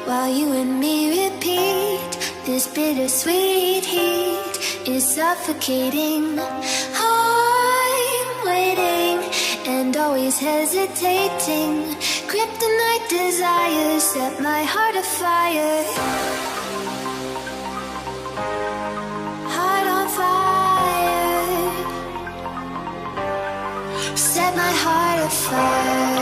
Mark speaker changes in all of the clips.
Speaker 1: while you and me repeat. This bittersweet heat is suffocating. I'm waiting and always hesitating. Kryptonite desires set my heart afire. Heart on fire. Set my heart afire.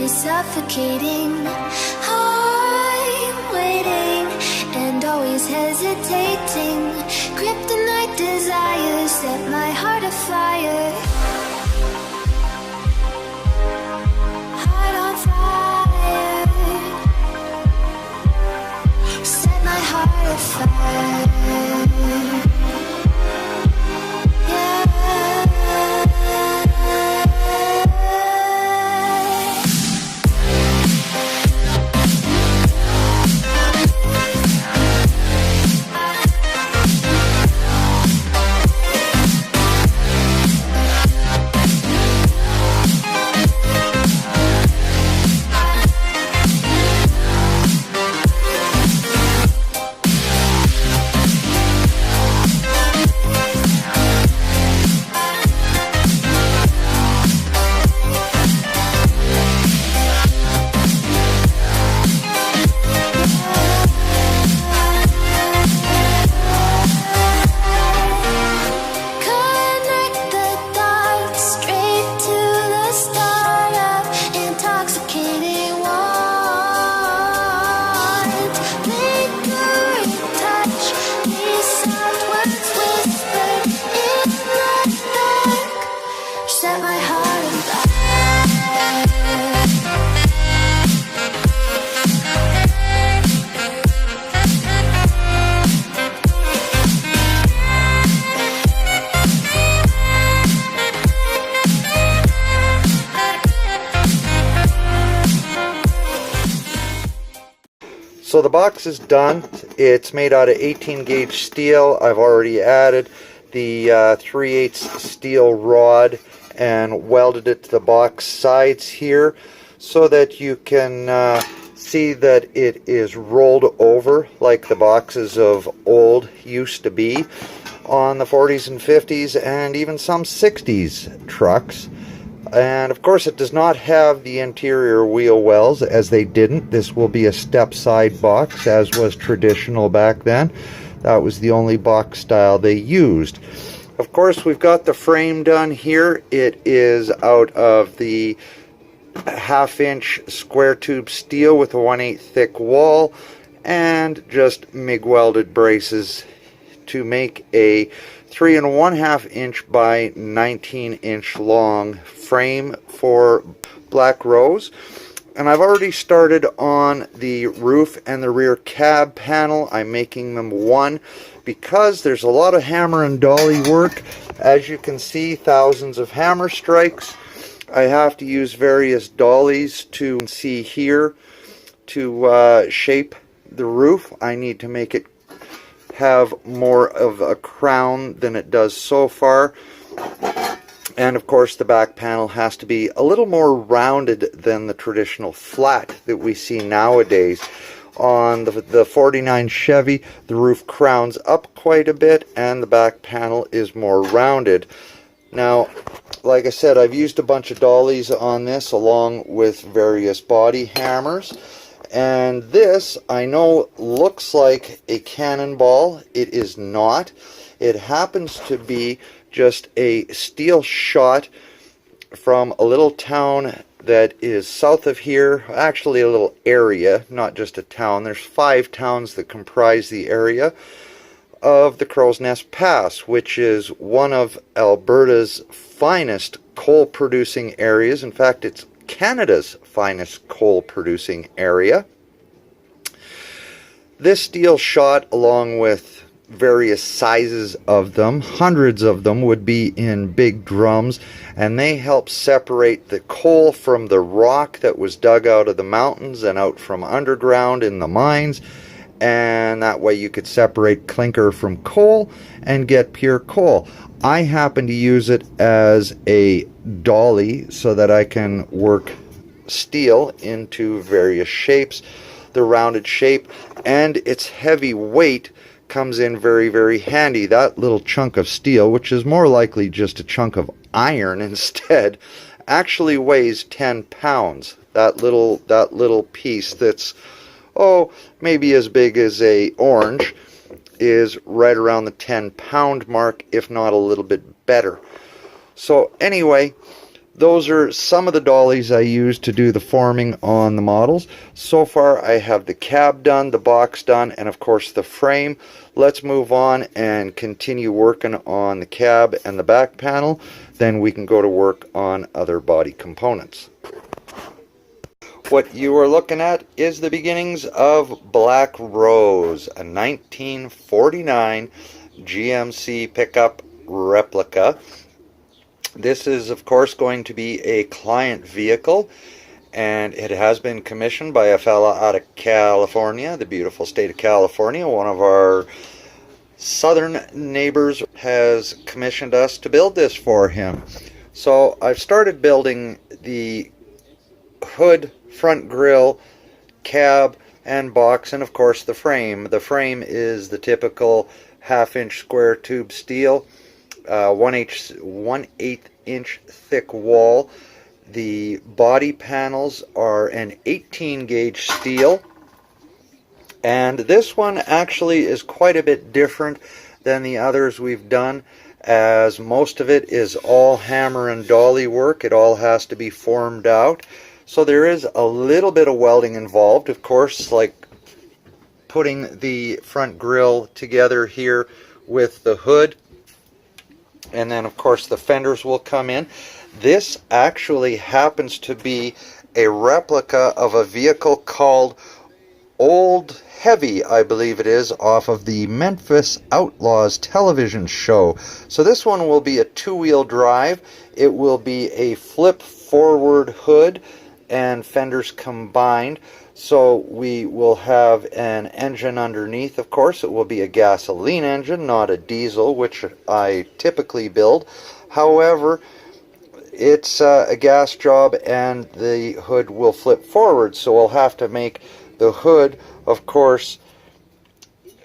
Speaker 1: Suffocating. I'm waiting and always hesitating. Kryptonite desires set my heart afire. Heart on fire. Set my heart afire.
Speaker 2: So the box is done. It's made out of 18 gauge steel. I've already added the 3/8 steel rod and welded it to the box sides here so that you can see that it is rolled over like the boxes of old used to be on the 40s and 50s and even some 60s trucks. And of course it does not have the interior wheel wells, as they didn't. This will be a step side box, as was traditional back then. That was the only box style they used. Of course we've got the frame done here. It is out of the 1/2 inch square tube steel with a 1/8 thick wall and just MIG welded braces to make a 3 1/2 inch by 19 inch long frame for Black Rose. And I've already started on the roof and the rear cab panel. I'm making them one because there's a lot of hammer and dolly work. As you can see, thousands of hammer strikes. I have to use various dollies to see here to shape the roof. I need to make it have more of a crown than it does so far. And of course the back panel has to be a little more rounded than the traditional flat that we see nowadays. On the 49 Chevy, the roof crowns up quite a bit and the back panel is more rounded. Now, like I said, I've used a bunch of dollies on this along with various body hammers. And this, I know, looks like a cannonball. It is not. It happens to be just a steel shot from a little town that is south of here. Actually, a little area, not just a town. There's 5 towns that comprise the area of the Crow's Nest Pass, which is one of Alberta's finest coal-producing areas. In fact, it's Canada's finest coal-producing area. This steel shot, along with various sizes of them, hundreds of them, would be in big drums, and they help separate the coal from the rock that was dug out of the mountains and out from underground in the mines. And that way you could separate clinker from coal and get pure coal. I happen to use it as a dolly so that I can work steel into various shapes. The rounded shape and its heavy weight comes in very, very handy. That little chunk of steel, which is more likely just a chunk of iron instead, actually weighs 10 pounds. That little piece that's, oh, maybe as big as a orange is right around the 10-pound mark, if not a little bit better. So anyway, those are some of the dollies I use to do the forming on the models. So far I have the cab done, the box done, and of course the frame. Let's move on and continue working on the cab and the back panel. Then we can go to work on other body components. What you are looking at is the beginnings of Black Rose, a 1949 GMC pickup replica. This is, of course, going to be a client vehicle, and it has been commissioned by a fella out of California, the beautiful state of California. One of our southern neighbors has commissioned us to build this for him. So I've started building the hood, front grille, cab, and box, and of course the frame. The frame is the typical 1/2-inch square tube steel, 1/8 inch thick wall. The body panels are an 18 gauge steel, and this one actually is quite a bit different than the others we've done, as most of it is all hammer and dolly work. It all has to be formed out, so there is a little bit of welding involved, of course, like putting the front grille together here with the hood. And then, of course, the fenders will come in. This actually happens to be a replica of a vehicle called Ole Heavy, I believe it is, off of the Memphis Outlaws television show. So this one will be a 2-wheel drive. It will be a flip forward hood and fenders combined. So we will have an engine underneath, of course. It will be a gasoline engine, not a diesel, which I typically build. However, it's a gas job, and the hood will flip forward. So we'll have to make the hood, of course,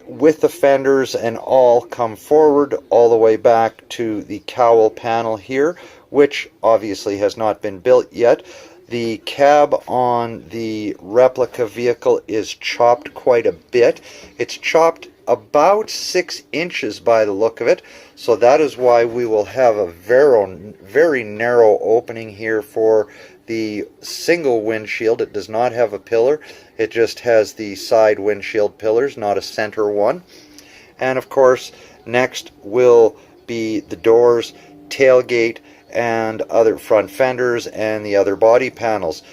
Speaker 2: with the fenders and all, come forward all the way back to the cowl panel here, which obviously has not been built yet. The cab on the replica vehicle is chopped quite a bit. It's chopped about 6 inches by the look of it, so that is why we will have a very narrow opening here for the single windshield. It does not have a pillar, it just has the side windshield pillars, not a center one. And of course, next will be the doors, tailgate, and other front fenders and the other body panels.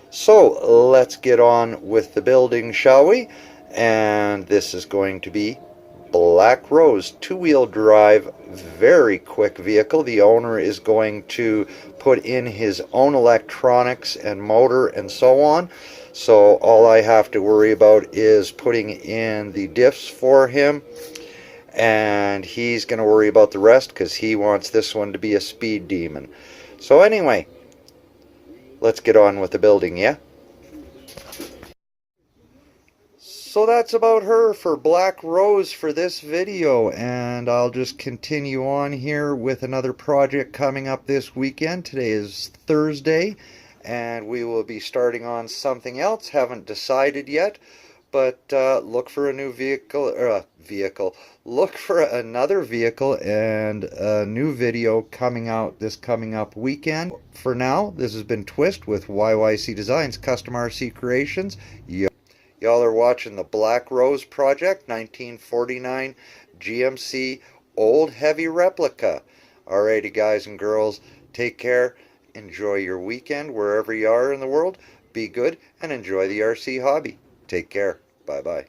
Speaker 2: So let's get on with the building, shall we? And this is going to be Black Rose, 2-wheel drive, very quick vehicle. The owner is going to put in his own electronics and motor and so on. So all I have to worry about is putting in the diffs for him and he's going to worry about the rest because he wants this one to be a speed demon. So anyway, let's get on with the building, yeah? So that's about her for Black Rose for this video, and I'll just continue on here with another project coming up this weekend. Today is Thursday, and we will be starting on something else. Haven't decided yet, but look for a new look for another vehicle and a new video coming out this coming up weekend. For now, this has been Twist with YYC Designs Custom RC Creations. Y'all are watching the Black Rose Project 1949 GMC Ole Heavy Replica. Alrighty, guys and girls, take care. Enjoy your weekend wherever you are in the world. Be good and enjoy the RC hobby. Take care. Bye-bye.